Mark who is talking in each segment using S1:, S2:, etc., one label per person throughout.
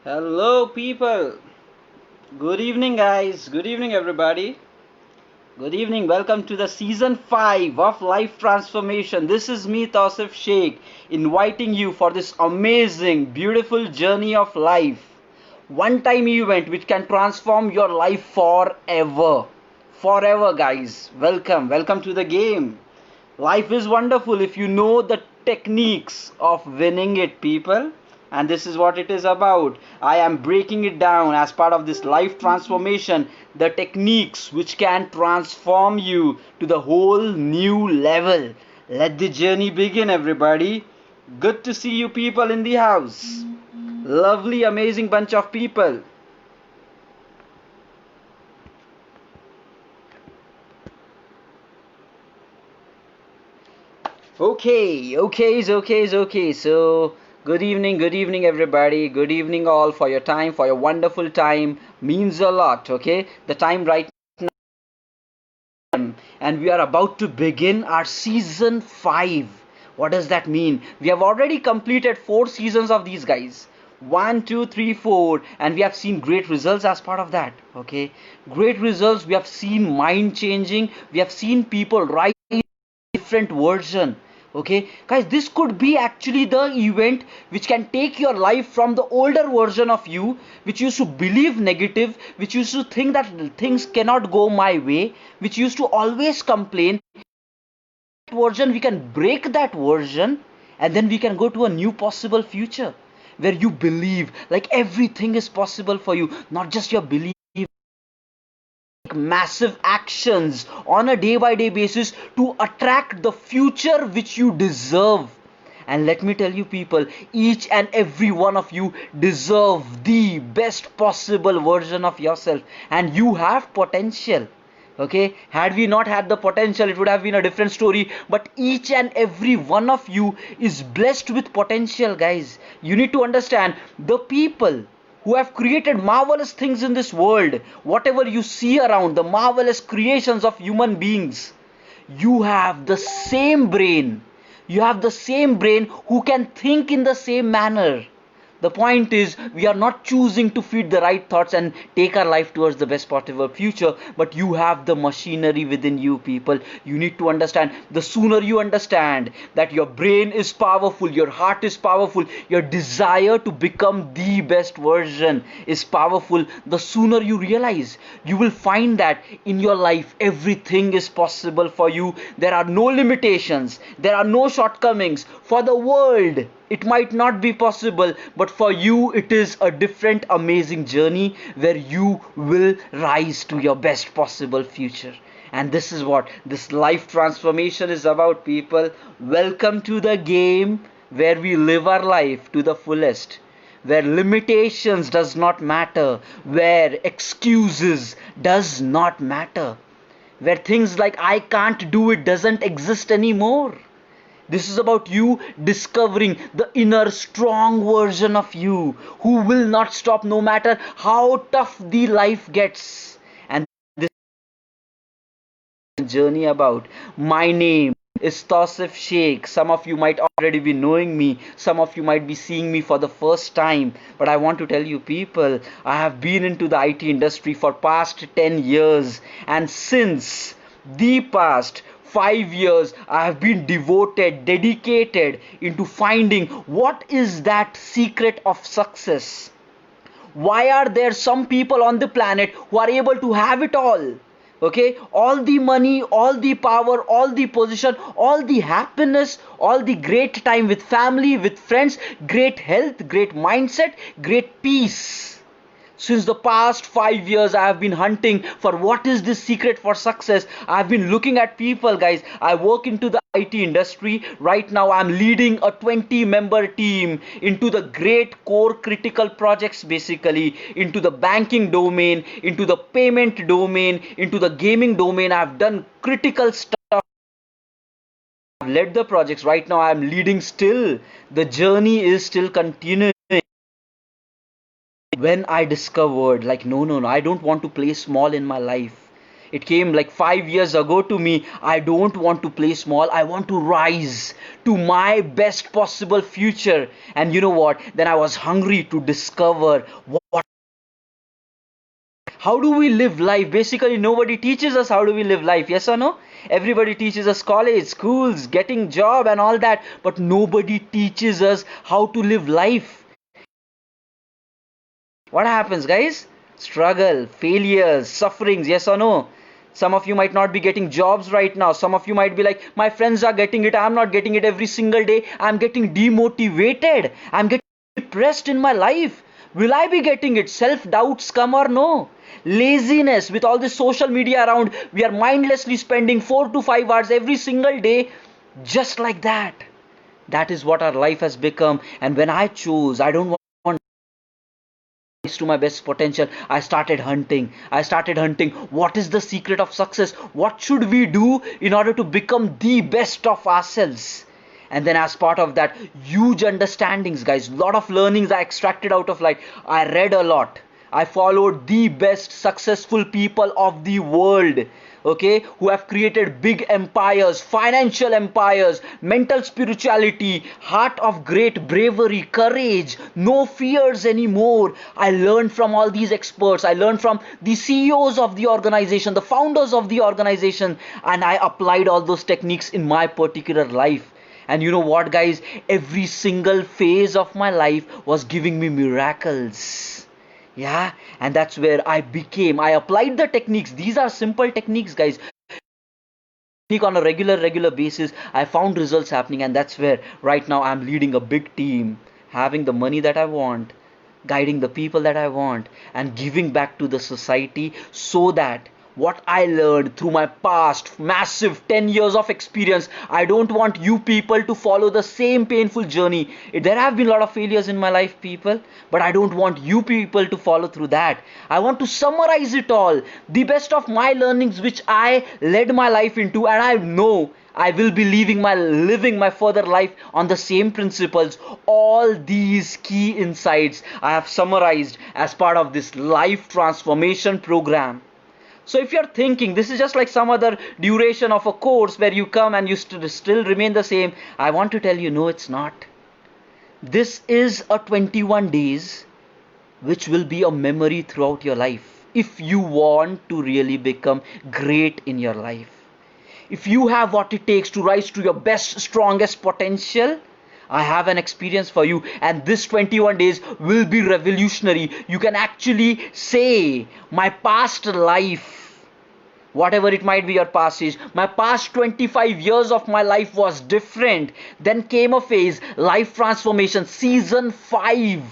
S1: Hello, people. Good evening, guys. Good evening, everybody. Good evening. Welcome to the season 5 of Life Transformation. This is me, Tausif Sheikh, inviting you for this amazing, beautiful journey of life. One time event which can transform your life forever. Forever, guys. Welcome. Welcome to the game. Life is wonderful if you know the techniques of winning it, people. And this is what it is about. I am breaking it down as part of this life transformation, the techniques which can transform you to the whole new level. Let the journey begin, everybody. Good to see you people in the house. Lovely, amazing bunch of people. Okay. So, good evening, everybody. Good evening, all, for your time, for your wonderful time. Means a lot, okay? The time right now, and we are about to begin our season 5. What does that mean? We have already completed 4 seasons of these guys. One, 2, 3, 4, and we have seen great results as part of that, okay? Great results. We have seen mind changing. We have seen people rise different version. Okay, guys, this could be actually the event which can take your life from the older version of you, which used to believe negative, which used to think that things cannot go my way, which used to always complain. Version, we can break that version, and then we can go to a new possible future where you believe like everything is possible for you, not just your belief, massive actions on a day by day basis to attract the future which you deserve. And let me tell you, people, each and every one of you deserve the best possible version of yourself, and you have potential. Okay, had we not had the potential, it would have been a different story. But each and every one of you is blessed with potential, guys. You need to understand, the people who have created marvelous things in this world, whatever you see around, the marvelous creations of human beings, you have the same brain. You have the same brain who can think in the same manner. The point is, we are not choosing to feed the right thoughts and take our life towards the best possible future, but you have the machinery within you, people. You need to understand. The sooner you understand that your brain is powerful, your heart is powerful, your desire to become the best version is powerful, the sooner you realize, you will find that in your life everything is possible for you. There are no limitations, there are no shortcomings. For the world, it might not be possible, but for you it is a different amazing journey where you will rise to your best possible future. And this is what this life transformation is about, people. Welcome to the game where we live our life to the fullest, where limitations does not matter, where excuses does not matter, where things like I can't do it doesn't exist anymore. This is about you discovering the inner strong version of you who will not stop no matter how tough the life gets. And this is the journey about. My name is Tausif Sheikh. Some of you might already be knowing me, some of you might be seeing me for the first time. But I want to tell you, people, I have been into the IT industry for past 10 years, and since the past 5 years I have been devoted, dedicated into finding what is that secret of success. Why are there some people on the planet who are able to have it all? Okay, all the money, all the power, all the position, all the happiness, all the great time with family, with friends, great health, great mindset, great peace. Since the past 5 years, I have been hunting for what is the secret for success. I have been looking at people, guys. I work into the IT industry. Right now, I'm leading a 20-member team into the great core critical projects, basically, into the banking domain, into the payment domain, into the gaming domain. I've done critical stuff. I've led the projects. Right now, I'm leading still. The journey is still continuing. When I discovered, like, no, I don't want to play small in my life. It came like 5 years ago to me. I don't want to play small. I want to rise to my best possible future. And you know what? Then I was hungry to discover what. How do we live life? Basically, nobody teaches us how do we live life. Yes or no? Everybody teaches us college, schools, getting job and all that. But nobody teaches us how to live life. What happens, guys? Struggle, failures, sufferings, yes or no? Some of you might not be getting jobs right now. Some of you might be like, my friends are getting it, I'm not getting it every single day. I'm getting demotivated. I'm getting depressed in my life. Will I be getting it? Self-doubts come or no? Laziness, with all this social media around, we are mindlessly spending 4 to 5 hours every single day just like that. That is what our life has become. And when I chose, I don't want to my best potential, I started hunting what is the secret of success, what should we do in order to become the best of ourselves. And then as part of that, huge understandings, guys, lot of learnings I extracted out of life. I read a lot. I followed the best successful people of the world, okay, who have created big empires, financial empires, mental spirituality, heart of great bravery, courage, no fears anymore. I learned from all these experts. I learned from the CEOs of the organization, the founders of the organization, and I applied all those techniques in my particular life. And you know what, guys? Every single phase of my life was giving me miracles. Yeah, and that's where I applied the techniques. These are simple techniques, guys. On a regular basis, I found results happening, and that's where right now I'm leading a big team, having the money that I want, guiding the people that I want, and giving back to the society, so that what I learned through my past massive 10 years of experience, I don't want you people to follow the same painful journey. There have been a lot of failures in my life, people, but I don't want you people to follow through that. I want to summarize it all, the best of my learnings which I led my life into, and I know I will be living my further life on the same principles. All these key insights I have summarized as part of this life transformation program. So if you're thinking this is just like some other duration of a course where you come and you still remain the same, I want to tell you, no, it's not. This is a 21 days which will be a memory throughout your life if you want to really become great in your life. If you have what it takes to rise to your best, strongest potential, I have an experience for you, and this 21 days will be revolutionary. You can actually say, my past life, whatever it might be your past is, my past 25 years of my life was different. Then came a phase, life transformation, season 5.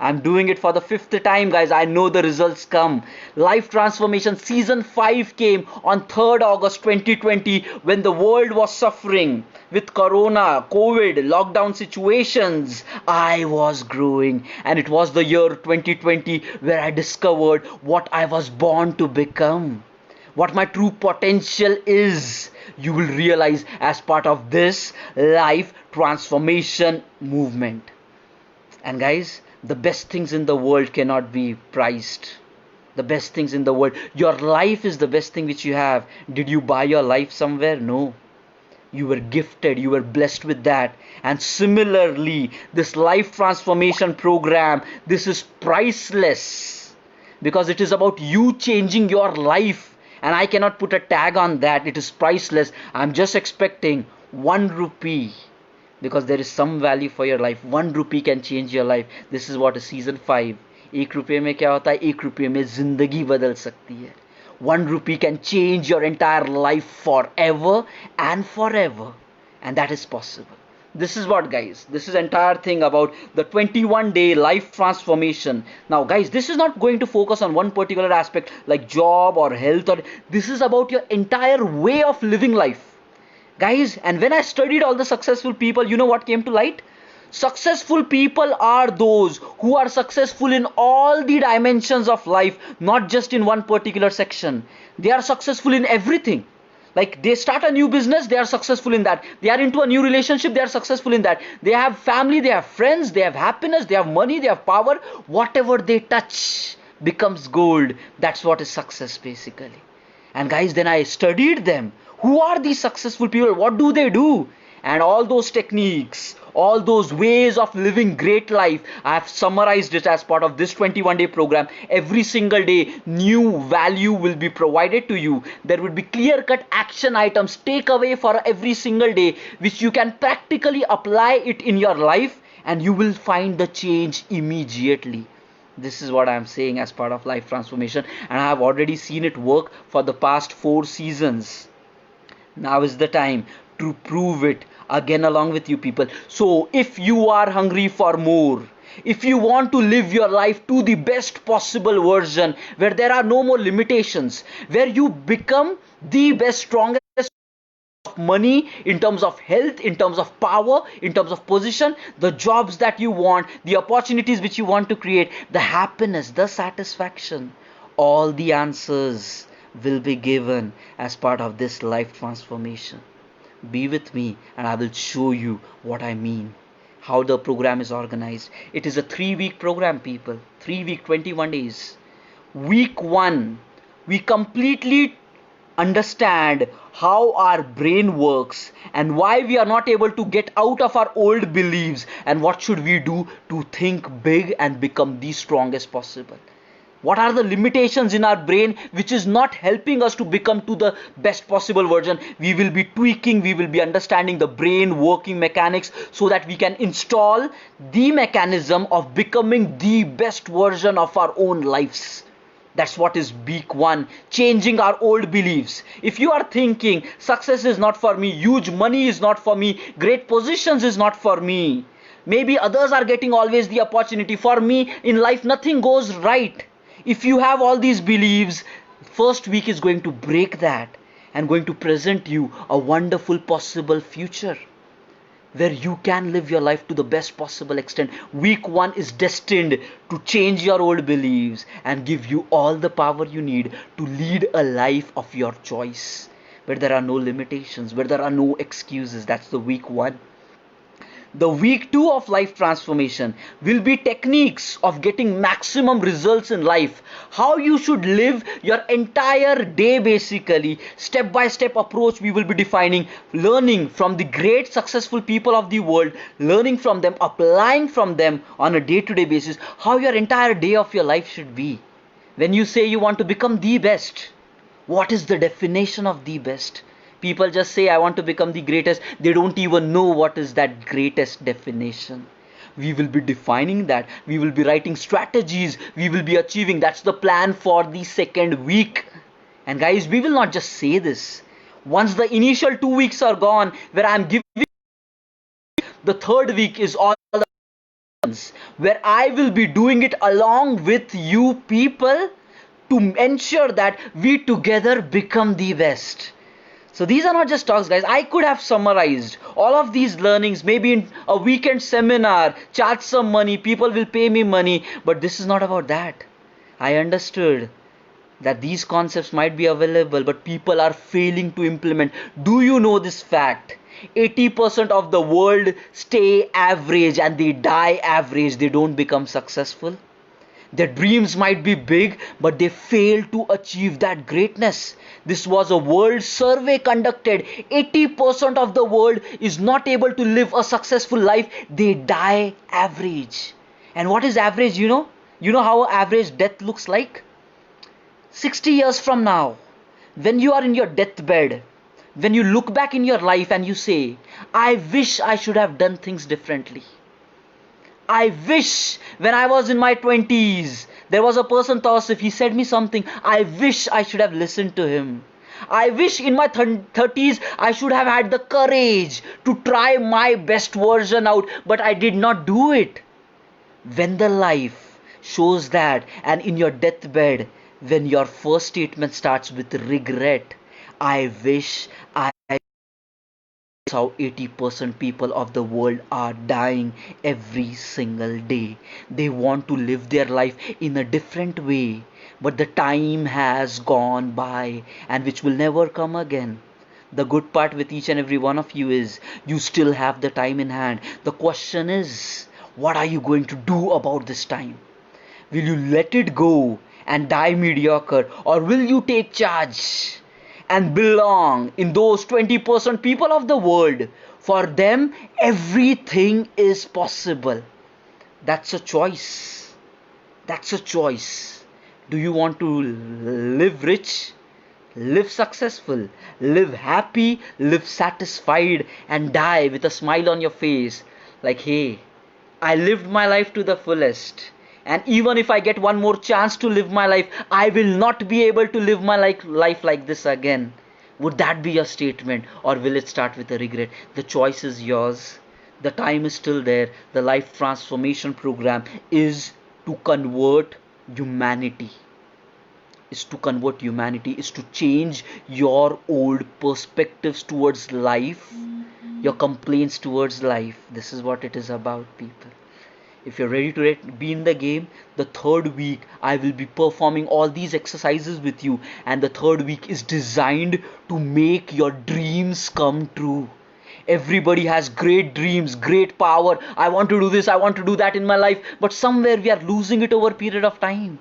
S1: I'm doing it for the 5th time, guys. I know the results come. Life Transformation Season 5 came on 3rd August 2020 when the world was suffering with Corona, COVID, lockdown situations. I was growing, and it was the year 2020 where I discovered what I was born to become, what my true potential is. You will realize as part of this life transformation movement. And guys, the best things in the world cannot be priced. The best things in the world. Your life is the best thing which you have. Did you buy your life somewhere? No. You were gifted. You were blessed with that. And similarly, this life transformation program, this is priceless. Because it is about you changing your life. And I cannot put a tag on that. It is priceless. I'm just expecting 1 rupee. Because there is some value for your life. 1 rupee can change your life. This is what is season 5. 1 रुपये में क्या होता है? 1 रुपये में जिंदगी बदल सकती है. 1 rupee can change your entire life forever and forever. And that is possible. This is what, guys, this is entire thing about the 21-day life transformation. Now, guys, this is not going to focus on one particular aspect like job or health, or this is about your entire way of living life. Guys, and when I studied all the successful people, you know what came to light? Successful people are those who are successful in all the dimensions of life, not just in one particular section. They are successful in everything. Like they start a new business, they are successful in that. They are into a new relationship, they are successful in that. They have family, they have friends, they have happiness, they have money, they have power. Whatever they touch becomes gold. That's what is success basically. And guys, then I studied them. Who are these successful people? What do they do? And all those techniques, all those ways of living great life, I have summarized it as part of this 21-day program. Every single day, new value will be provided to you. There will be clear-cut action items, take away for every single day, which you can practically apply it in your life, and you will find the change immediately. This is what I am saying as part of life transformation, and I have already seen it work for the past 4 seasons. Now is the time to prove it again along with you people. So if you are hungry for more, if you want to live your life to the best possible version, where there are no more limitations, where you become the best, strongest of money, in terms of health, in terms of power, in terms of position, the jobs that you want, the opportunities which you want to create, the happiness, the satisfaction, all the answers will be given as part of this life transformation. Be with me and I will show you what I mean, how the program is organized. It is a 3-week program, people. 3-week, 21 days. Week 1, we completely understand how our brain works and why we are not able to get out of our old beliefs, and what should we do to think big and become the strongest possible. What are the limitations in our brain which is not helping us to become to the best possible version? We will be tweaking, we will be understanding the brain working mechanics so that we can install the mechanism of becoming the best version of our own lives. That's what is week 1, changing our old beliefs. If you are thinking success is not for me, huge money is not for me, great positions is not for me, maybe others are getting always the opportunity, for me in life nothing goes right. If you have all these beliefs, first week is going to break that and going to present you a wonderful possible future where you can live your life to the best possible extent. Week 1 is destined to change your old beliefs and give you all the power you need to lead a life of your choice, where there are no limitations, where there are no excuses. That's the week 1. The week 2 of life transformation will be techniques of getting maximum results in life. How you should live your entire day, basically. Step by step approach we will be defining, learning from the great successful people of the world, learning from them, applying from them on a day-to-day basis, how your entire day of your life should be. When you say you want to become the best, what is the definition of the best? People just say, I want to become the greatest. They don't even know what is that greatest definition. We will be defining that. We will be writing strategies. We will be achieving. That's the plan for the second week. And guys, we will not just say this. Once the initial 2 weeks are gone, where I'm giving, the third week is all where I will be doing it along with you people to ensure that we together become the best. So these are not just talks, guys. I could have summarized all of these learnings maybe in a weekend seminar, charge some money, people will pay me money, but this is not about that. I understood that these concepts might be available, but people are failing to implement. Do you know this fact? 80% of the world stay average and they die average. They don't become successful. Their dreams might be big, but they fail to achieve that greatness. This was a world survey conducted. 80% of the world is not able to live a successful life. They die average. And what is average, you know? You know how average death looks like? 60 years from now, when you are in your deathbed, when you look back in your life and you say, I wish I should have done things differently. I wish when I was in my 20s, there was a person, Tausif, he said me something. I wish I should have listened to him. I wish in my 30s I should have had the courage to try my best version out, but I did not do it. When the life shows that, and in your deathbed, when your first statement starts with regret, I wish I, how 80% people of the world are dying every single day. They want to live their life in a different way, but the time has gone by and which will never come again. The good part with each and every one of you is you still have the time in hand. The question is, what are you going to do about this time? Will you let it go and die mediocre, or will you take charge? and belong in those 20% people of the world. For them, everything is possible. That's a choice. That's a choice. Do you want to live rich, live successful, live happy, live satisfied, and die with a smile on your face? Like, hey, I lived my life to the fullest. And even if I get one more chance to live my life, I will not be able to live my life like this again. Would that be a statement, or will it start with a regret? The choice is yours. The time is still there. The life transformation program is to convert humanity. Is to convert humanity, is to change your old perspectives towards life, your complaints towards life. This is what it is about, people. If you're ready to be in the game, the third week I will be performing all these exercises with you, and the third week is designed to make your dreams come true. Everybody has great dreams, great power. I want to do this, I want to do that in my life, but somewhere we are losing it over a period of time.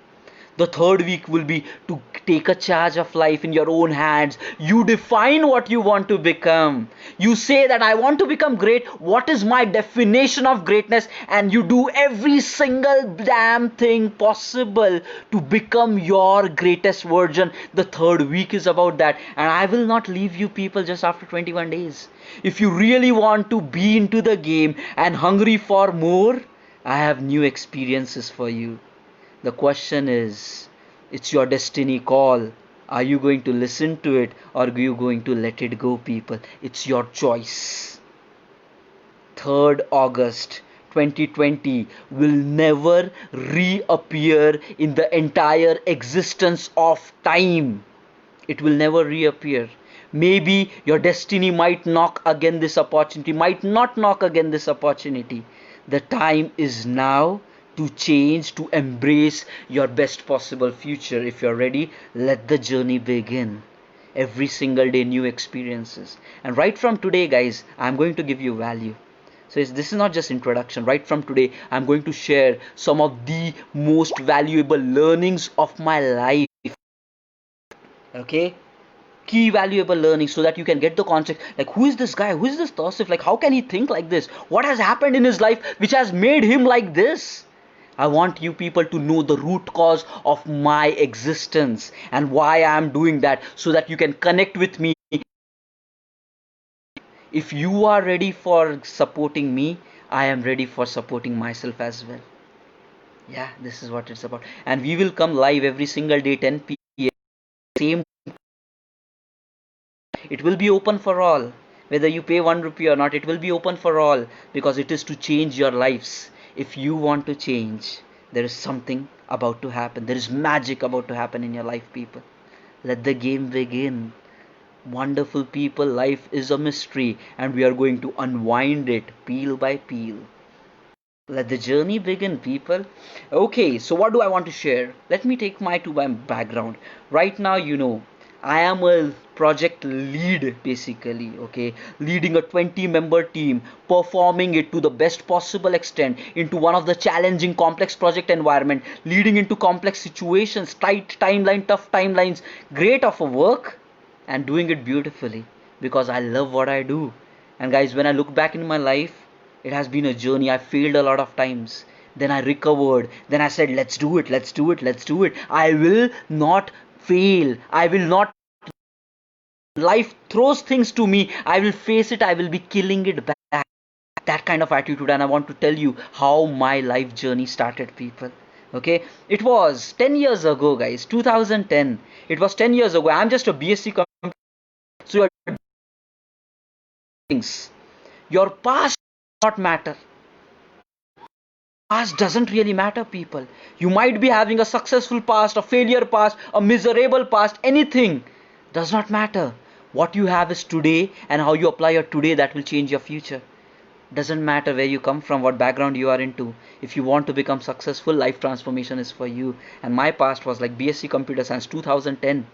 S1: The third week will be to take a charge of life in your own hands. You define what you want to become. You say that I want to become great. What is my definition of greatness? And you do every single damn thing possible to become your greatest version. The third week is about that. And I will not leave you people just after 21 days. If you really want to be into the game and hungry for more, I have new experiences for you. The question is, it's your destiny call. Are you going to listen to it, or are you going to let it go, people? It's your choice. 3rd August 2020 will never reappear in the entire existence of time. It will never reappear. Maybe your destiny might knock again this opportunity, might not knock again this opportunity. The time is now to change, to embrace your best possible future. If you're ready, let the journey begin. Every single day, new experiences. And right from today, guys, I'm going to give you value. So this is not just introduction. Right from today, I'm going to share some of the most valuable learnings of my life. Okay? Key valuable learning, so that you can get the context, like, who is this guy, who is this Tausif, like, how can he think like this, what has happened in his life which has made him like this. I want you people to know the root cause of my existence and why I am doing that, so that you can connect with me. If you are ready for supporting me, I am ready for supporting myself as well. Yeah, this is what it's about. And we will come live every single day, 10 p.m. Same. It will be open for all. Whether you pay 1 rupee or not, it will be open for all, because it is to change your lives. If you want to change, there is something about to happen. There is magic about to happen in your life, people. Let the game begin. Wonderful people, life is a mystery, and we are going to unwind it peel by peel. Let the journey begin, people. Okay, so what do I want to share? Let me take my background. Right now, I am a project lead, basically, okay, leading a 20-member team, performing it to the best possible extent into one of the challenging, complex project environment, leading into complex situations, tight timeline, tough timelines, great of a work, and doing it beautifully, because I love what I do. And guys, when I look back in my life, it has been a journey. I failed a lot of times. Then I recovered. Then I said, let's do it, let's do it, let's do it. I will not fail. I will not. Life throws things to me. I will face it. I will be killing it back. That kind of attitude. And I want to tell you how my life journey started, people. Okay, it was 10 years ago, guys. 2010. It was 10 years ago. I'm just a BSc computer. So your past does not matter. Past doesn't really matter, people. You might be having a successful past, a failure past, a miserable past, anything does not matter. What you have is today, and how you apply your today, that will change your future. Doesn't matter where you come from, what background you are into. If you want to become successful, life transformation is for you. And my past was like BSc Computer Science, 2010.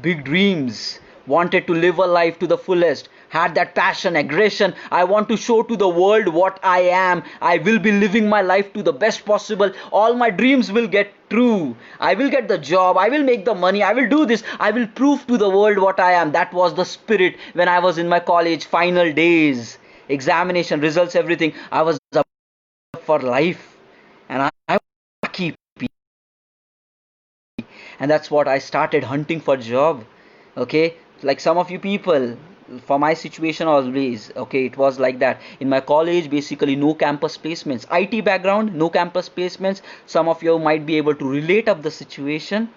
S1: Big dreams, wanted to live a life to the fullest, had that passion, aggression. I want to show to the world what I am. I will be living my life to the best possible. All my dreams will get true. I will get the job. I will make the money. I will do this. I will prove to the world what I am. That was the spirit when I was in my college final days. Examination, results, everything. I was up for life. And I was lucky. And that's what I started hunting for job. Okay, like some of you people, for my situation always, okay, it was like that in my college. Basically no campus placements, IT background, no campus placements. Some of you might be able to relate of the situation,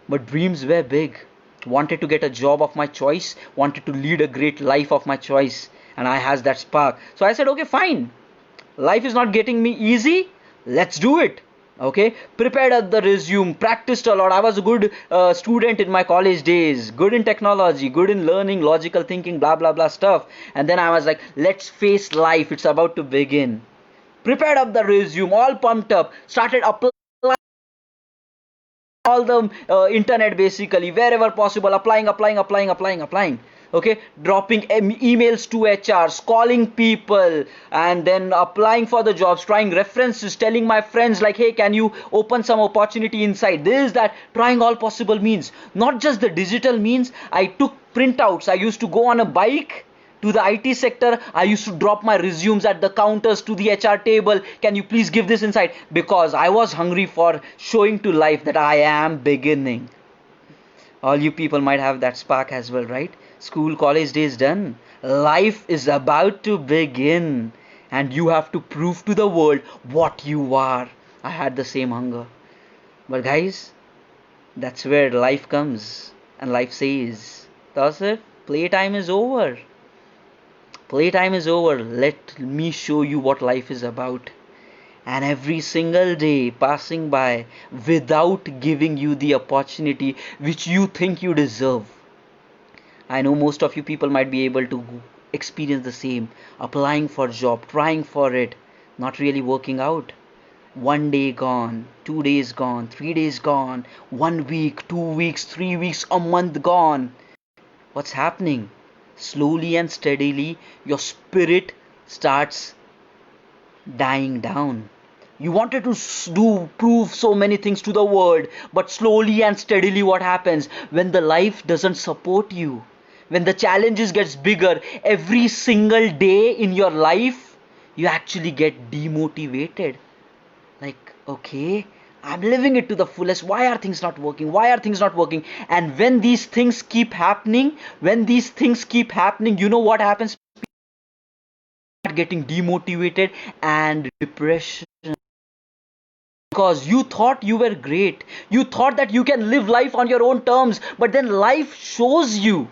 S1: but dreams were big. Wanted to get a job of my choice, wanted to lead a great life of my choice, and I has that spark. So I said, okay, fine, life is not getting me easy, let's do it. Okay, prepared at the resume, practiced a lot. I was a good student in my college days, good in technology, good in learning, logical thinking, blah blah blah stuff. And then I was like, let's face life, it's about to begin. Prepared up the resume, all pumped up, started applying all the internet, basically wherever possible, applying. Okay, dropping emails to HRs, calling people, and then applying for the jobs, trying references, telling my friends like, hey, can you open some opportunity inside this, that, trying all possible means, not just the digital means. I took printouts. I used to go on a bike to the IT sector. I used to drop my resumes at the counters to the HR table. Can you please give this inside? Because I was hungry for showing to life that I am beginning. All you people might have that spark as well, right? School, college days done. Life is about to begin. And you have to prove to the world what you are. I had the same hunger. But guys, that's where life comes. And life says, Tausif, playtime is over. Playtime is over. Let me show you what life is about. And every single day passing by without giving you the opportunity which you think you deserve. I know most of you people might be able to experience the same. Applying for job, trying for it, not really working out. 1 day gone, 2 days gone, 3 days gone, 1 week, 2 weeks, 3 weeks, a month gone. What's happening? Slowly and steadily your spirit starts dying down. You wanted to prove so many things to the world, but slowly and steadily what happens when the life doesn't support you, when the challenges gets bigger every single day in your life, you actually get demotivated. Like, okay, I'm living it to the fullest. Why are things not working? Why are things not working? And when these things keep happening, you know what happens? Start getting demotivated and depression. Because you thought you were great. You thought that you can live life on your own terms. But then life shows you.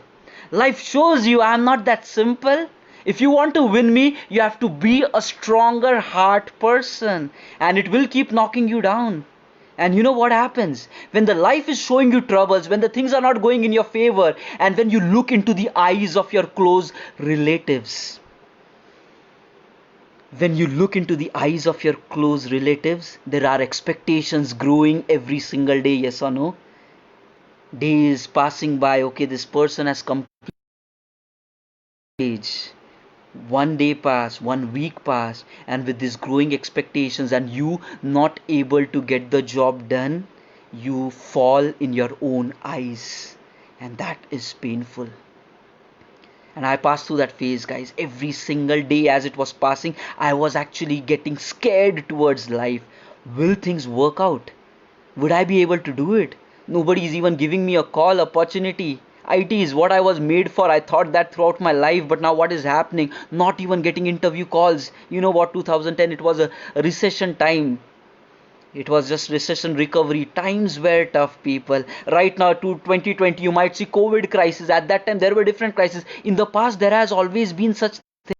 S1: I'm not that simple. If you want to win me, you have to be a stronger heart person. And it will keep knocking you down. And you know what happens? When the life is showing you troubles, when the things are not going in your favor, and when you look into the eyes of your close relatives, there are expectations growing every single day, yes or no? Days passing by, okay, this person has completed age. 1 day pass, 1 week pass, and with these growing expectations and you not able to get the job done, you fall in your own eyes, and that is painful. And I passed through that phase, guys. Every single day as it was passing, I was actually getting scared towards life. Will things work out? Would I be able to do it? Nobody is even giving me a call, opportunity. IT is what I was made for. I thought that throughout my life, but now what is happening? Not even getting interview calls. You know what, 2010, it was a recession time. It was just recession recovery. Times were tough, people. Right now, to 2020, you might see COVID crisis. At that time, there were different crises. In the past, there has always been such thing.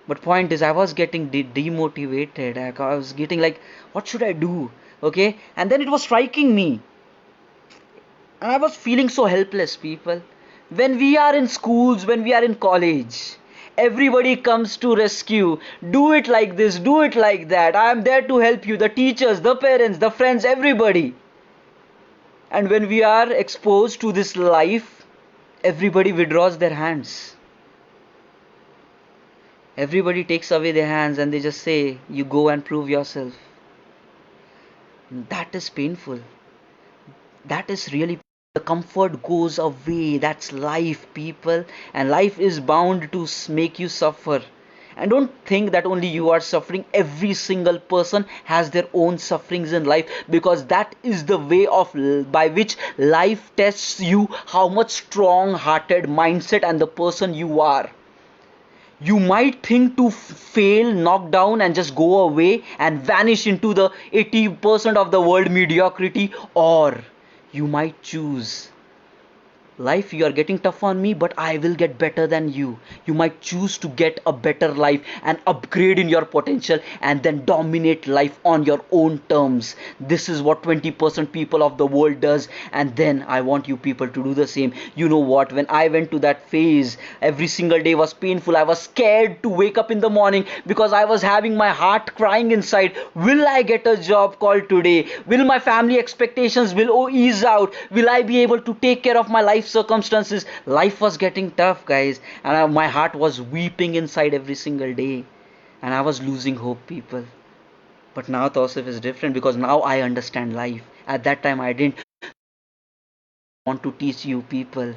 S1: But point is, I was getting demotivated. I was getting like, what should I do? Okay, and then it was striking me. And I was feeling so helpless, people. When we are in schools, when we are in college, everybody comes to rescue. Do it like this, do it like that. I am there to help you. The teachers, the parents, the friends, everybody. And when we are exposed to this life, everybody withdraws their hands. Everybody takes away their hands and they just say, you go and prove yourself. That is painful. That is really, the comfort goes away. That's life, people. And life is bound to make you suffer. And don't think that only you are suffering. Every single person has their own sufferings in life, because that is the way of by which life tests you how much strong hearted mindset and the person you are. You might think to fail, knock down, and just go away and vanish into the 80% of the world mediocrity, or you might choose life, you are getting tough on me, but I will get better than you. You might choose to get a better life and upgrade in your potential and then dominate life on your own terms. This is what 20% people of the world does, and then I want you people to do the same. You know what, when I went to that phase, every single day was painful. I was scared to wake up in the morning because I was having my heart crying inside. Will I get a job call today? Will my family expectations will ease out? Will I be able to take care of my life circumstances? Life was getting tough, guys, and my heart was weeping inside every single day, and I was losing hope, people. But now Tausif is different, because now I understand life. At that time I didn't want to teach you people.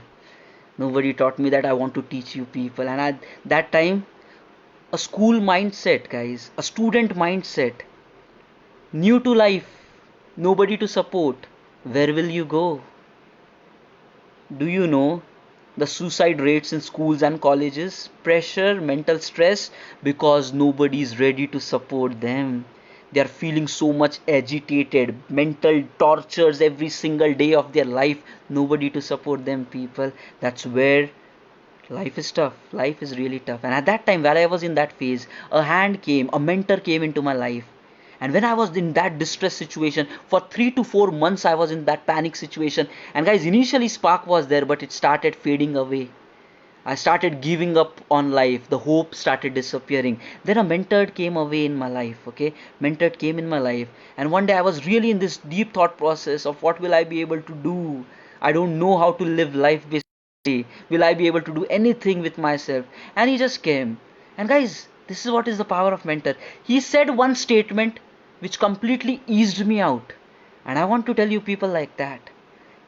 S1: Nobody taught me that. I want to teach you people. And at that time, a school mindset, guys, a student mindset, new to life, nobody to support. Where will you go? Do you know the suicide rates in schools and colleges? Pressure, mental stress, because nobody is ready to support them. They are feeling so much agitated, mental tortures every single day of their life. Nobody to support them, people. That's where life is tough. Life is really tough. And at that time, while I was in that phase, a mentor came into my life. And when I was in that distress situation, for 3 to 4 months, I was in that panic situation. And guys, initially spark was there, but it started fading away. I started giving up on life. The hope started disappearing. Then a mentor came away in my life. Okay, mentor came in my life, and one day I was really in this deep thought process of what will I be able to do. I don't know how to live life basically. Will I be able to do anything with myself? And he just came. And guys, this is what is the power of mentor. He said one statement which completely eased me out. And I want to tell you people like that.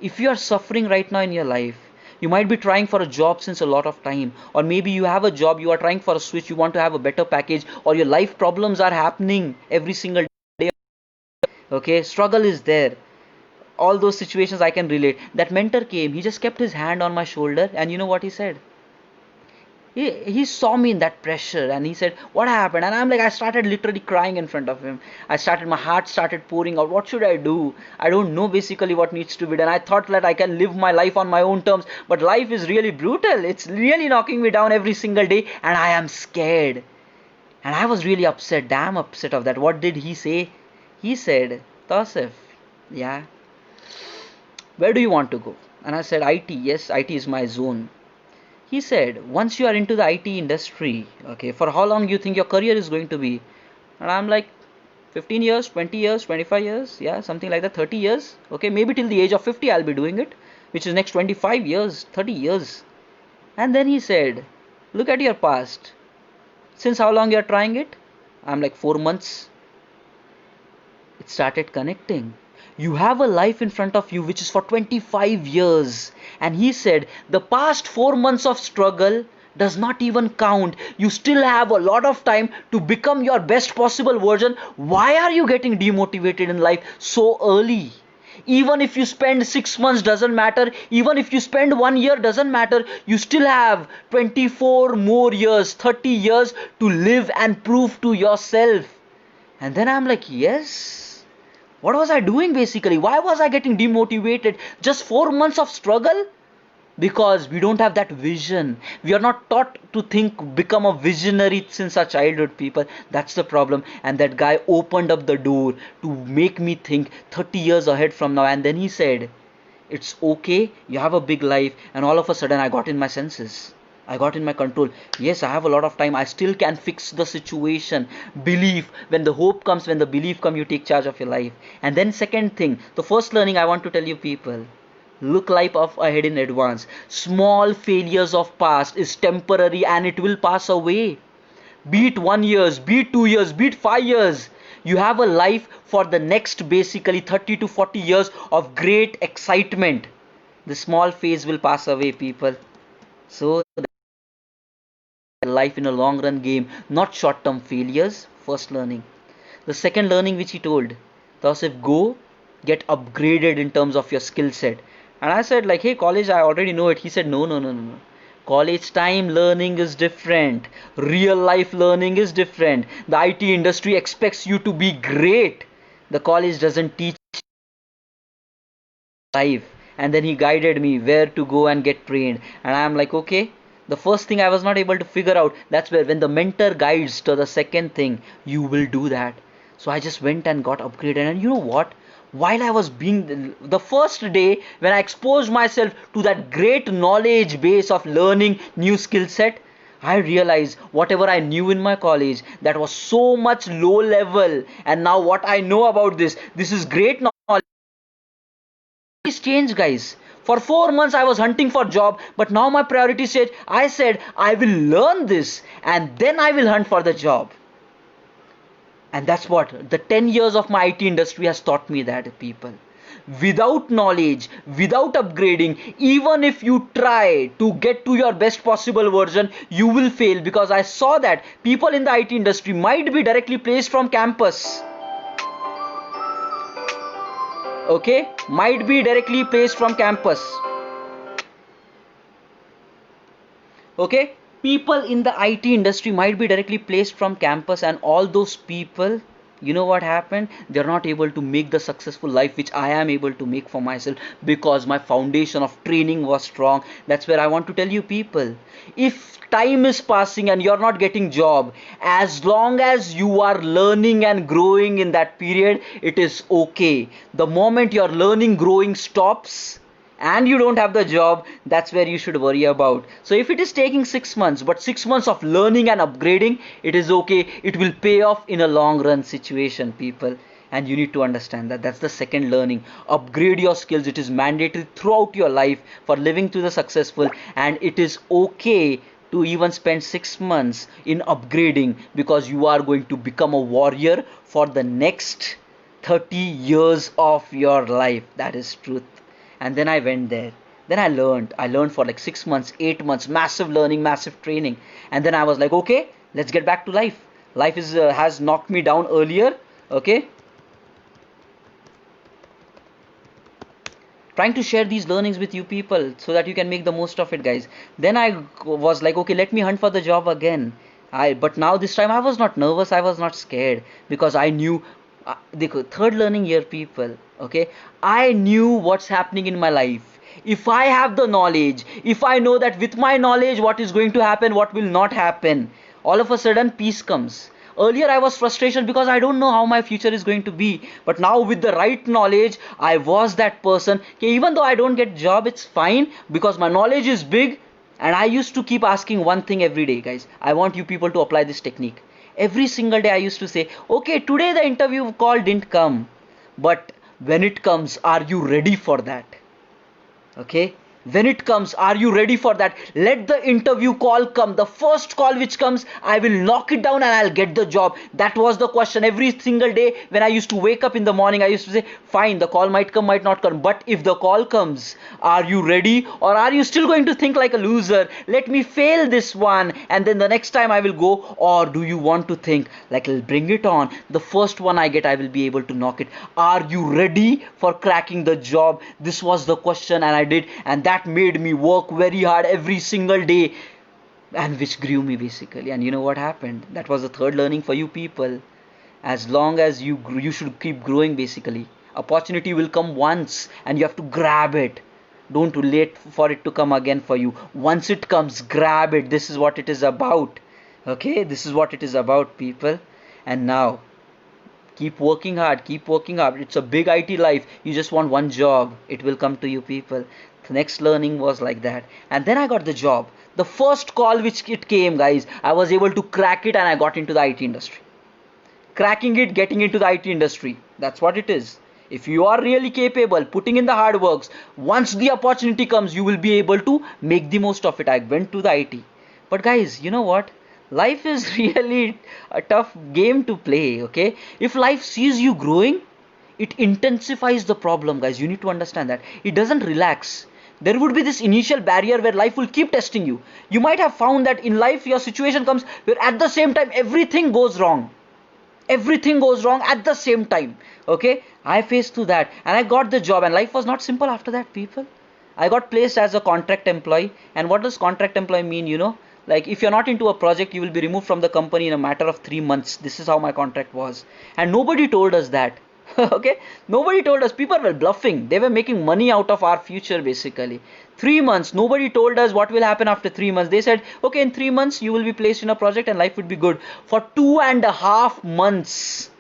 S1: If you are suffering right now in your life, you might be trying for a job since a lot of time, or maybe you have a job, you are trying for a switch, you want to have a better package, or your life problems are happening every single day. Okay, struggle is there. All those situations I can relate. That mentor came, he just kept his hand on my shoulder, and you know what he said? He saw me in that pressure, and he said, what happened? And I'm like, I started literally crying in front of him. My heart started pouring out. What should I do? I don't know basically what needs to be done. I thought that I can live my life on my own terms, but life is really brutal. It's really knocking me down every single day, and I am scared. And I was really upset, damn upset of that. What did he say? He said, Tausif, yeah, where do you want to go? And I said, IT. Yes, IT is my zone. He said, once you are into the IT industry, okay, for how long you think your career is going to be? And I'm like, 15 years, 20 years, 25 years, yeah, something like that, 30 years. Okay, maybe till the age of 50 I'll be doing it, which is next 25 years, 30 years. And then he said, look at your past. Since how long you're trying it? I'm like, 4 months. It started connecting. You have a life in front of you which is for 25 years. And he said, the past 4 months of struggle does not even count. You still have a lot of time to become your best possible version. Why are you getting demotivated in life so early? Even if you spend 6 months, doesn't matter. Even if you spend 1 year, doesn't matter. You still have 24 more years, 30 years to live and prove to yourself. And then I'm like, yes. What was I doing basically? Why was I getting demotivated? Just 4 months of struggle? Because we don't have that vision. We are not taught to think, become a visionary since our childhood, people. That's the problem. And that guy opened up the door to make me think 30 years ahead from now. And then he said, it's okay, you have a big life. And all of a sudden I got in my senses. I got in my control. Yes, I have a lot of time. I still can fix the situation. Belief. When the hope comes, when the belief comes, you take charge of your life. And then second thing, the first learning I want to tell you people. Look life up ahead in advance. Small failures of past is temporary and it will pass away. Be it 1 years, be it 2 years, be it 5 years. You have a life for the next basically 30 to 40 years of great excitement. The small phase will pass away, people. So life in a long run game, not short term failures. First learning. The second learning which he told, Tausif, go get upgraded in terms of your skill set. And I said, like, hey, college, I already know it. He said, no, no, no, no, no. College time learning is different. Real life learning is different. The IT industry expects you to be great. The college doesn't teach life. And then he guided me where to go and get trained. And I'm like, okay. The first thing I was not able to figure out, that's where when the mentor guides to the second thing, you will do that. So I just went and got upgraded. And you know what? While I was being the first day when I exposed myself to that great knowledge base of learning new skill set, I realized whatever I knew in my college that was so much low level, and now what I know about this is great knowledge. It's changed, guys. For 4 months I was hunting for job, but now my priority said, I said I will learn this and then I will hunt for the job. And that's what the 10 years of my IT industry has taught me, that people, without knowledge, without upgrading, even if you try to get to your best possible version, you will fail, because I saw that people in the IT industry might be directly placed from campus. Okay, might be directly placed from campus. Okay, people in the IT industry might be directly placed from campus, and all those people, you know what happened, they're not able to make the successful life which I am able to make for myself, because my foundation of training was strong. That's where I want to tell you, people, if time is passing and you're not getting job, as long as you are learning and growing in that period, it is okay. The moment your learning growing stops and you don't have the job, that's where you should worry about. So if it is taking 6 months, but 6 months of learning and upgrading, it is okay. It will pay off in a long run situation, people. And you need to understand that. That's the second learning. Upgrade your skills. It is mandatory throughout your life for living to the successful, and it is okay to even spend 6 months in upgrading, because you are going to become a warrior for the next 30 years of your life. That is truth. And then I went there. Then I learned for like 6 months, 8 months, massive learning, massive training. And then I was like, okay, let's get back to life. Life is has knocked me down earlier. Okay, trying to share these learnings with you people so that you can make the most of it, guys. Then I was like, okay, let me hunt for the job again. But now this time I was not nervous, I was not scared, because I knew the third learning year, people. Okay, I knew what's happening in my life. If I have the knowledge, if I know that with my knowledge what is going to happen, what will not happen, all of a sudden peace comes. Earlier I was frustration because I don't know how my future is going to be, but now with the right knowledge I was that person. Okay, even though I don't get job, it's fine, because my knowledge is big. And I used to keep asking one thing every day, guys. I want you people to apply this technique. Every single day I used to say, okay, today the interview call didn't come, but when it comes, are you ready for that? Okay, when it comes, are you ready for that? Let the interview call come, the first call which comes, I will knock it down and I'll get the job. That was the question every single day. When I used to wake up in the morning, I used to say, fine, the call might come, might not come, but if the call comes, are you ready, or are you still going to think like a loser? Let me fail this one and then the next time I will go. Or do you want to think like, I'll bring it on, the first one I get, I will be able to knock it? Are you ready for cracking the job? This was the question, and I did, and that made me work very hard every single day, and which grew me basically. And you know what happened? That was the third learning for you people. As long as you should keep growing basically. Opportunity will come once and you have to grab it. Don't wait for it to come again for you. Once it comes, grab it. This is what it is about. Okay, this is what it is about, people. And now keep working hard, keep working hard. It's a big IT life. You just want one job, it will come to you, people. The next learning was like that. And then I got the job. The first call which it came, guys, I was able to crack it and I got into the IT industry. Cracking it, getting into the IT industry, that's what it is. If you are really capable, putting in the hard works, once the opportunity comes, you will be able to make the most of it. I went to the IT. But guys, you know what? Life is really a tough game to play, okay? If life sees you growing, it intensifies the problem, guys. You need to understand that. It doesn't relax. There would be this initial barrier where life will keep testing you. You might have found that in life your situation comes where at the same time everything goes wrong at the same time. Okay, I faced through that and I got the job, and life was not simple after that, people. I got placed as a contract employee. And what does contract employee mean? Like, if you're not into a project, you will be removed from the company in a matter of 3 months. This is how my contract was, and nobody told us that. Okay, nobody told us. People were bluffing. They were making money out of our future, basically. 3 months, nobody told us what will happen after 3 months. They said, okay, in 3 months you will be placed in a project and life would be good. For 2.5 months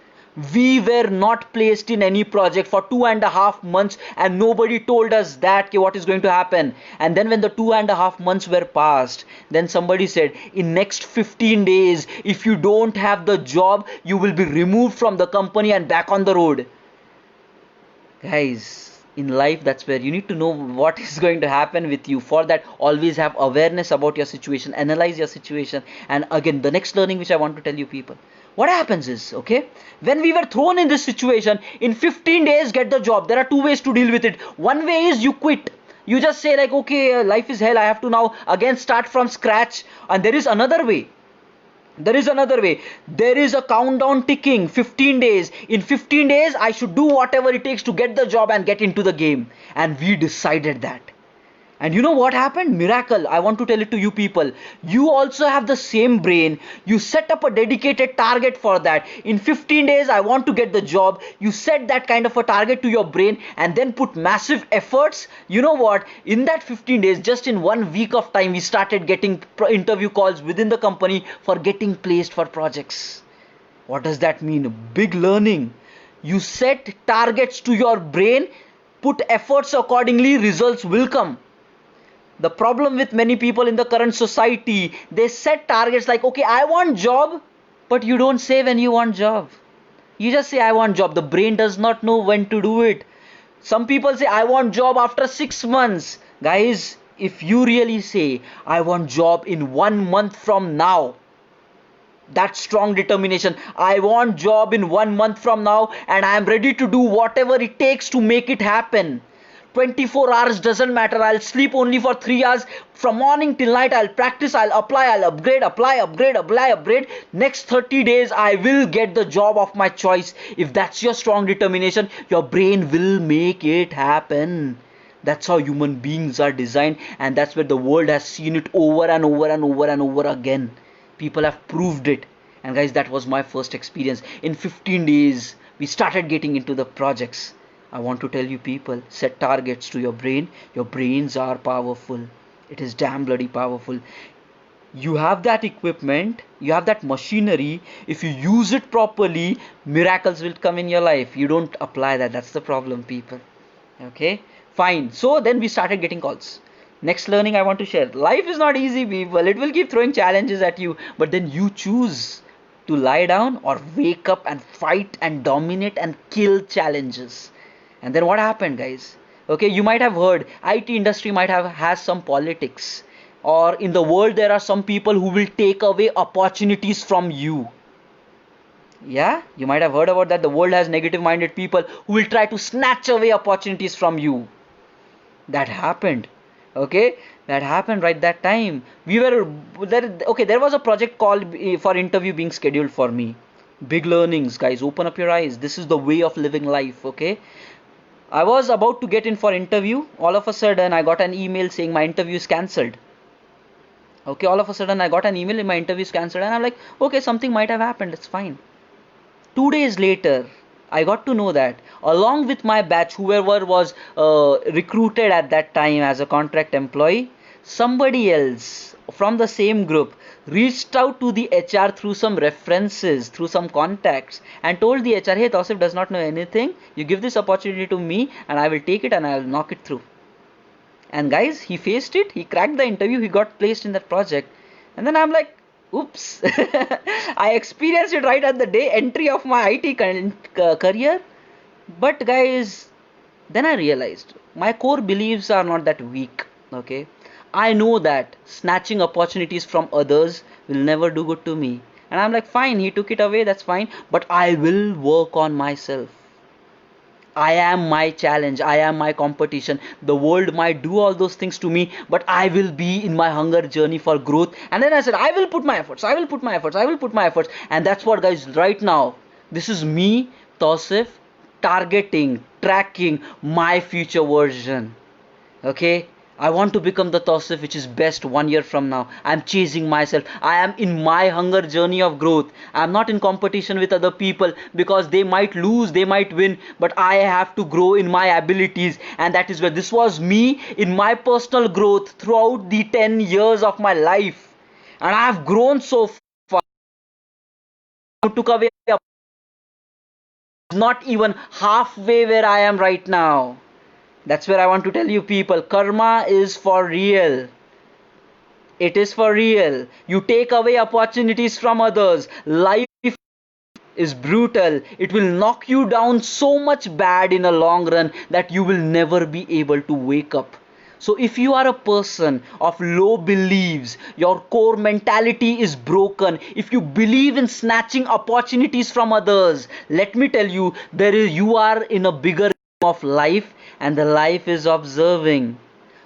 S1: we were not placed in any project for 2.5 months, and nobody told us that, okay, what is going to happen. And then when the 2.5 months were passed, then somebody said, in next 15 days if you don't have the job, you will be removed from the company and back on the road. Guys, in life, that's where you need to know what is going to happen with you. For that, always have awareness about your situation, analyze your situation. And again, the next learning which I want to tell you, people, what happens is, okay, when we were thrown in this situation, in 15 days get the job, there are two ways to deal with it. One way is you quit. You just say like, okay, life is hell, I have to now again start from scratch. And there is another way. There is a countdown ticking. 15 days. In 15 days I should do whatever it takes to get the job and get into the game. And we decided that. And you know what happened? Miracle. I want to tell it to you people. You also have the same brain. You set up a dedicated target for that. In 15 days, I want to get the job. You set that kind of a target to your brain and then put massive efforts. You know what? In that 15 days, just in 1 week of time, we started getting interview calls within the company for getting placed for projects. What does that mean? Big learning. You set targets to your brain, put efforts accordingly, results will come. The problem with many people in the current society, they set targets like, okay, I want job, but you don't say when you want job. You just say I want job. The brain does not know when to do it. Some people say I want job after 6 months. Guys, if you really say I want job in 1 month from now, that strong determination, I want job in 1 month from now and I am ready to do whatever it takes to make it happen. 24 hours doesn't matter. I'll sleep only for 3 hours. From morning till night, I'll practice, I'll apply, I'll upgrade, apply, upgrade. Next 30 days, I will get the job of my choice. If that's your strong determination, your brain will make it happen. That's how human beings are designed, and that's where the world has seen it over and over and over and over again. People have proved it. And guys, that was my first experience. In 15 days, we started getting into the projects. I want to tell you people, set targets to your brain. Your brains are powerful. It is damn bloody powerful. You have that equipment, you have that machinery. If you use it properly, miracles will come in your life. You don't apply that. That's the problem, people. Okay, fine. So then we started getting calls. Next learning I want to share. Life is not easy, people. It will keep throwing challenges at you. But then you choose to lie down or wake up and fight and dominate and kill challenges. And then what happened, guys? Okay, you might have heard IT industry has some politics, or in the world there are some people who will take away opportunities from you. Yeah, you might have heard about that. The world has negative minded people who will try to snatch away opportunities from you. That happened. Okay, that happened right that time. We were there. Okay, there was a project called for interview being scheduled for me. Big learnings, guys. Open up your eyes. This is the way of living life. Okay, I was about to get in for interview. All of a sudden, I got an email saying my interview is cancelled. Okay, all of a sudden, I got an email, my interview is cancelled, and I'm like, okay, something might have happened. It's fine. 2 days later, I got to know that along with my batch, whoever was recruited at that time as a contract employee, somebody else from the same group reached out to the HR through some references, through some contacts, and told the HR, hey, Tausif does not know anything. You give this opportunity to me and I will take it and I will knock it through. And guys, he faced it. He cracked the interview. He got placed in that project. And then I'm like, oops. I experienced it right at the day entry of my IT career. But guys, then I realized my core beliefs are not that weak. Okay, I know that snatching opportunities from others will never do good to me. And I'm like, fine, he took it away, that's fine, but I will work on myself. I am my challenge, I am my competition. The world might do all those things to me, but I will be in my hunger journey for growth. And then I said, I will put my efforts, I will put my efforts, I will put my efforts. And that's what, guys, right now, this is me, Tausif, targeting, tracking my future version. Okay, I want to become the Tausif which is best 1 year from now. I'm chasing myself. I am in my hunger journey of growth. I'm not in competition with other people because they might lose, they might win, but I have to grow in my abilities. And that is where this was me in my personal growth throughout the 10 years of my life. And I have grown so far. I took away not even halfway where I am right now. That's where I want to tell you people, karma is for real. It is for real. You take away opportunities from others. Life is brutal. It will knock you down so much bad in a long run that you will never be able to wake up. So if you are a person of low beliefs, your core mentality is broken, if you believe in snatching opportunities from others, let me tell you, you are in a bigger game of life, and the life is observing.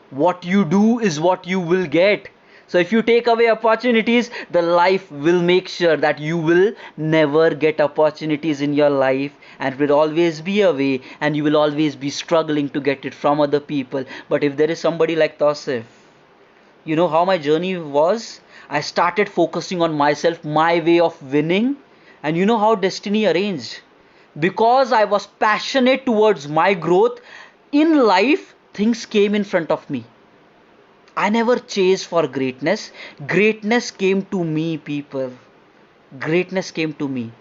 S1: What you do is what you will get. So if you take away opportunities, the life will make sure that you will never get opportunities in your life, and it will always be a way, and you will always be struggling to get it from other people. But if there is somebody like Tausif, you know how my journey was? I started focusing on myself, my way of winning, and you know how destiny arranged. Because I was passionate towards my growth in life, things came in front of me. I never chased for greatness. Greatness came to me, people. Greatness came to me.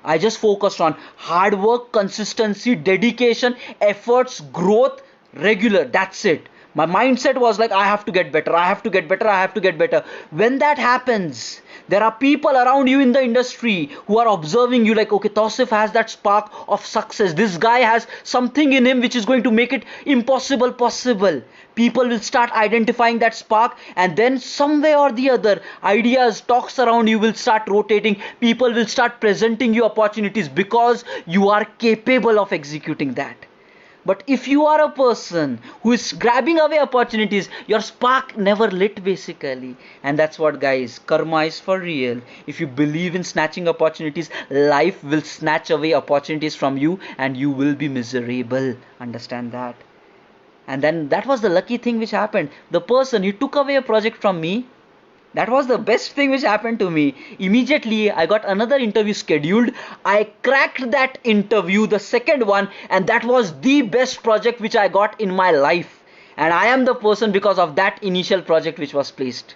S1: I just focused on hard work, consistency, dedication, efforts, growth, regular. That's it. My mindset was like, I have to get better, I have to get better, I have to get better. When that happens, there are people around you in the industry who are observing you like, okay, Tausif has that spark of success. This guy has something in him which is going to make it impossible possible. People will start identifying that spark, and then some way or the other, ideas, talks around you will start rotating. People will start presenting you opportunities because you are capable of executing that. But if you are a person who is grabbing away opportunities, your spark never lit basically. And that's what, guys, karma is for real. If you believe in snatching opportunities, life will snatch away opportunities from you and you will be miserable. Understand that. And then that was the lucky thing which happened. The person, he took away a project from me. That was the best thing which happened to me. Immediately, I got another interview scheduled. I cracked that interview, the second one, and that was the best project which I got in my life. And I am the person because of that initial project which was placed.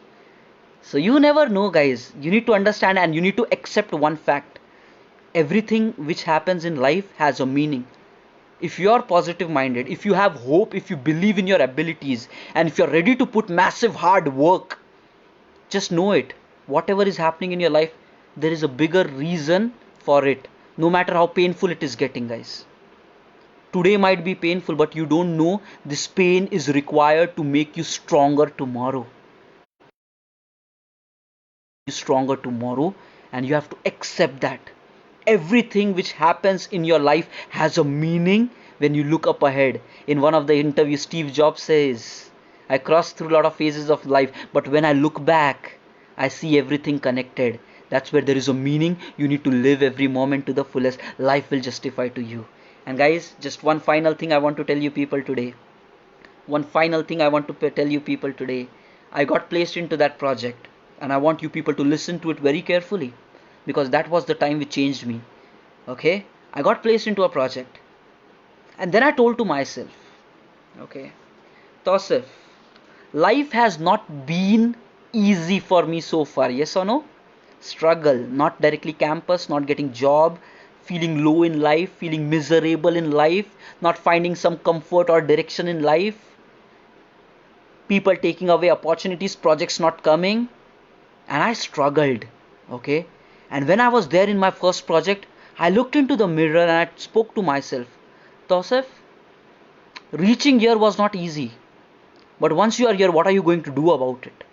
S1: So you never know, guys. You need to understand and you need to accept one fact. Everything which happens in life has a meaning. If you are positive minded, if you have hope, if you believe in your abilities, and if you're ready to put massive hard work, just know it. Whatever is happening in your life, there is a bigger reason for it. No matter how painful it is getting, guys. Today might be painful, but you don't know this pain is required to make you stronger tomorrow. Stronger tomorrow, and you have to accept that. Everything which happens in your life has a meaning when you look up ahead. In one of the interviews, Steve Jobs says, I crossed through a lot of phases of life, but when I look back, I see everything connected. That's where there is a meaning. You need to live every moment to the fullest. Life will justify to you. And guys, just one final thing I want to tell you people today. One final thing I want to tell you people today. I got placed into that project, and I want you people to listen to it very carefully, because that was the time which changed me. Okay, I got placed into a project, and then I told to myself, okay, Tausif, life has not been easy for me so far. Yes or no? Struggle, not directly campus, not getting job, feeling low in life, feeling miserable in life, not finding some comfort or direction in life, people taking away opportunities, projects not coming, and I struggled. Okay, and when I was there in my first project, I looked into the mirror and I spoke to myself, Tausif, reaching here was not easy. But once you are here, what are you going to do about it?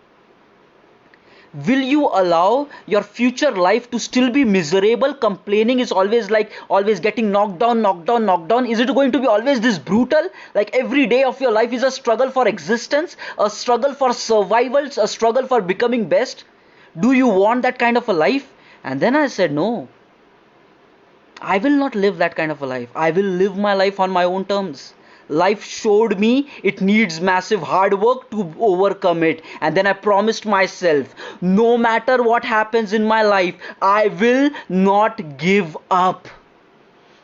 S1: Will you allow your future life to still be miserable? Complaining is always like always getting knocked down, knocked down, knocked down. Is it going to be always this brutal? Like every day of your life is a struggle for existence, a struggle for survival, a struggle for becoming best? Do you want that kind of a life? And then I said, no, I will not live that kind of a life. I will live my life on my own terms. Life showed me it needs massive hard work to overcome it. And then I promised myself, no matter what happens in my life, I will not give up.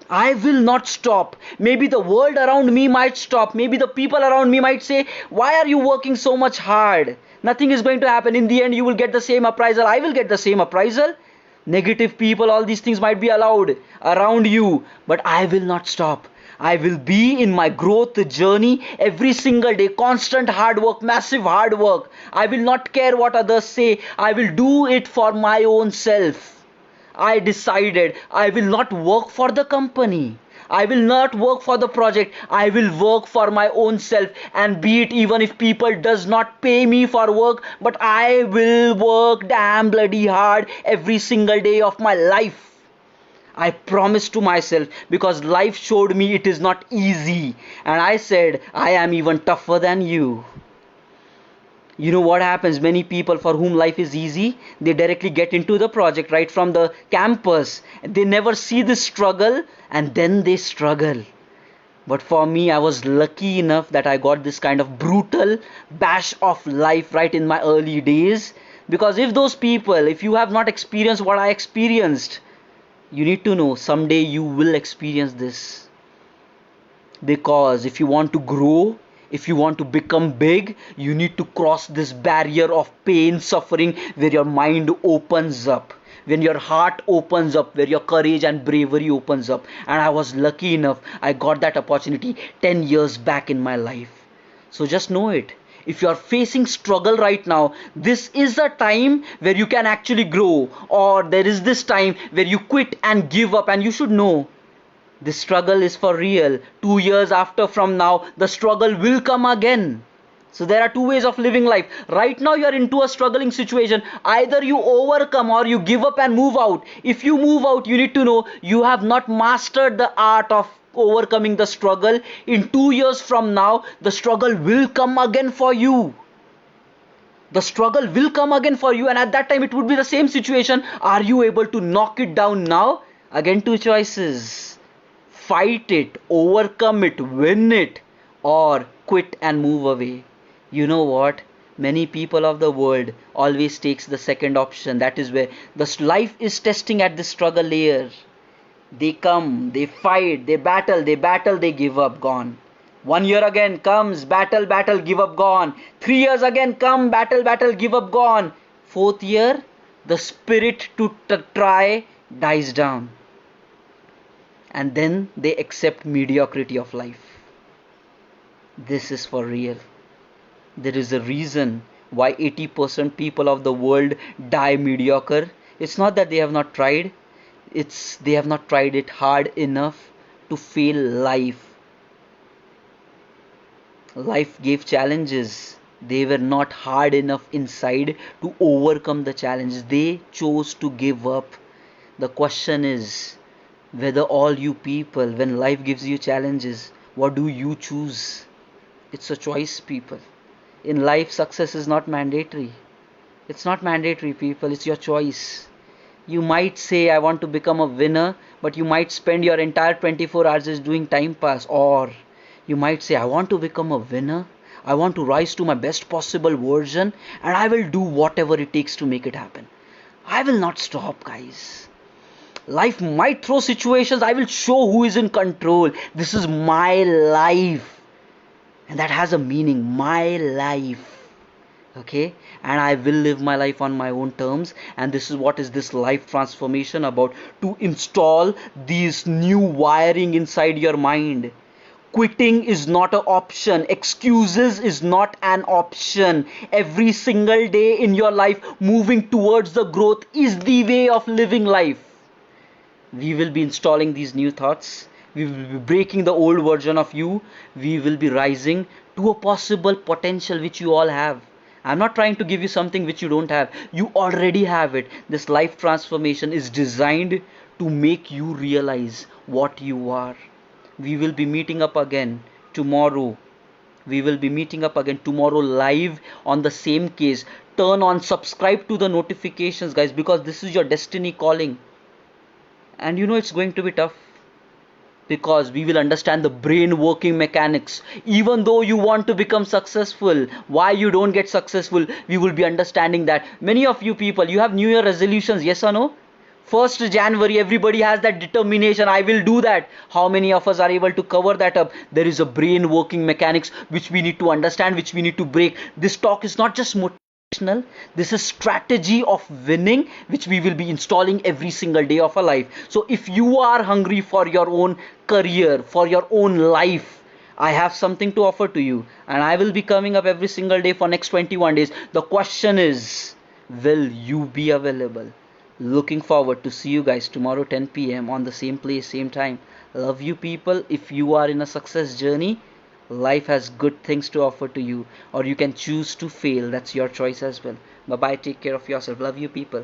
S1: I will not stop. Maybe the world around me might stop. Maybe the people around me might say, why are you working so much hard? Nothing is going to happen. In the end, you will get the same appraisal. I will get the same appraisal. Negative people, all these things might be allowed around you, but I will not stop. I will be in my growth journey every single day. Constant hard work, massive hard work. I will not care what others say. I will do it for my own self. I decided I will not work for the company. I will not work for the project. I will work for my own self, and be it even if people does not pay me for work, but I will work damn bloody hard every single day of my life. I promised to myself, because life showed me it is not easy, and I said I am even tougher than you. You know what happens? Many people for whom life is easy, they directly get into the project right from the campus. They never see the struggle, and then they struggle. But for me, I was lucky enough that I got this kind of brutal bash of life right in my early days. Because if those people, if you have not experienced what I experienced, you need to know someday you will experience this. Because if you want to grow, if you want to become big, you need to cross this barrier of pain, suffering, where your mind opens up, when your heart opens up, where your courage and bravery opens up. And I was lucky enough, I got that opportunity 10 years back in my life. So just know it. If you are facing struggle right now, this is a time where you can actually grow, or there is this time where you quit and give up. And you should know, this struggle is for real. 2 years after from now, the struggle will come again. So there are two ways of living life. Right now you are into a struggling situation. Either you overcome or you give up and move out. If you move out, you need to know you have not mastered the art of overcoming the struggle. In 2 years from now, the struggle will come again for you. The struggle will come again for you, and at that time it would be the same situation. Are you able to knock it down now? Again, two choices. Fight it, overcome it, win it, or quit and move away. You know what? Many people of the world always takes the second option. That is where the life is testing at the struggle layer. They come, they fight, they battle, they give up, gone. 1 year again comes, battle, give up, gone. 3 years again come, battle, give up, gone. 4th year, the spirit to try dies down. And then they accept mediocrity of life. This is for real. There is a reason why 80% people of the world die mediocre. It's not that they have not tried. It's they have not tried it hard enough to feel life. Life gave challenges. They were not hard enough inside to overcome the challenges. They chose to give up. The question is, whether all you people, when life gives you challenges, what do you choose? It's a choice, people. In life, success is not mandatory. It's not mandatory, people. It's your choice. You might say, I want to become a winner, but you might spend your entire 24 hours just doing time pass. Or you might say, I want to become a winner. I want to rise to my best possible version, and I will do whatever it takes to make it happen. I will not stop, guys. Life might throw situations. I will show who is in control. This is my life, and that has a meaning. My life. Okay, and I will live my life on my own terms. And this is what is this life transformation about, to install these new wiring inside your mind. Quitting is not an option. Excuses is not an option. Every single day in your life, moving towards the growth is the way of living life. We will be installing these new thoughts. We will be breaking the old version of you. We will be rising to a possible potential which you all have. I'm not trying to give you something which you don't have. You already have it. This life transformation is designed to make you realize what you are. We will be meeting up again tomorrow. We will be meeting up again tomorrow live on the same case. Turn on, subscribe to the notifications, guys, because this is your destiny calling. And you know it's going to be tough, because we will understand the brain working mechanics. Even though you want to become successful, why you don't get successful, we will be understanding that. Many of you people, you have new year resolutions, yes or no? 1st January, everybody has that determination, I will do that. How many of us are able to cover that up? There is a brain working mechanics which we need to understand, which we need to break. This talk is not just motivational, this is strategy of winning which we will be installing every single day of our life. So if you are hungry for your own career, for your own life, I have something to offer to you, and I will be coming up every single day for next 21 days. The question is, will you be available? Looking forward to see you guys tomorrow 10 p.m. on the same place, same time. Love you people. If you are in a success journey, life has good things to offer to you, or you can choose to fail. That's your choice as well. Bye bye. Take care of yourself. Love you people.